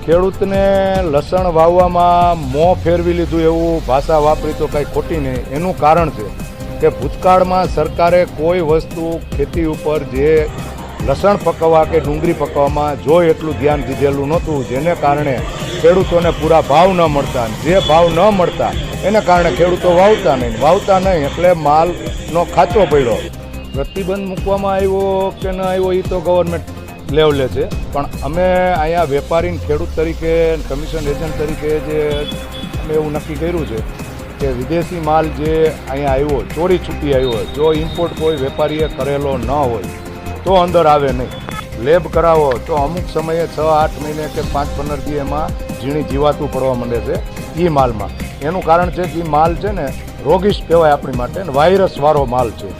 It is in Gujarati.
ખેડૂતને લસણ વાવવામાં મોં ફેરવી લીધું એવું ભાષા વાપરી તો કંઈ ખોટી નહીં. એનું કારણ છે કે ભૂતકાળમાં સરકારે કોઈ વસ્તુ ખેતી ઉપર જે લસણ પકવવા કે ડુંગળી પકવવામાં જો એટલું ધ્યાન દીધેલું નહોતું, જેને કારણે ખેડૂતોને પૂરા ભાવ ન મળતા. જે ભાવ ન મળતા એને કારણે ખેડૂતો વાવતા નહીં એટલે માલનો ખાચો પડ્યો. પ્રતિબંધ મૂકવામાં આવ્યો કે ન આવ્યો એ તો ગવર્મેન્ટ લેવલે છે, પણ અમે અહીંયા વેપારી ખેડૂત તરીકે કમિશન એજન્ટ તરીકે જે અમે એવું નક્કી કર્યું છે કે વિદેશી માલ જે અહીંયા આવ્યો ચોરી છૂટી આવ્યો, જો ઇમ્પોર્ટ કોઈ વેપારીએ કરેલો ન હોય તો અંદર આવે નહીં. લેબ કરાવો તો અમુક સમયે 6-8 મહિને કે 5-15 દી એમાં ઝીણી જીવાતું પડવા માંડે છે એ માલમાં. એનું કારણ છે કે એ માલ છે ને રોગીશ કહેવાય આપણી માટે, વાયરસવાળો માલ છે.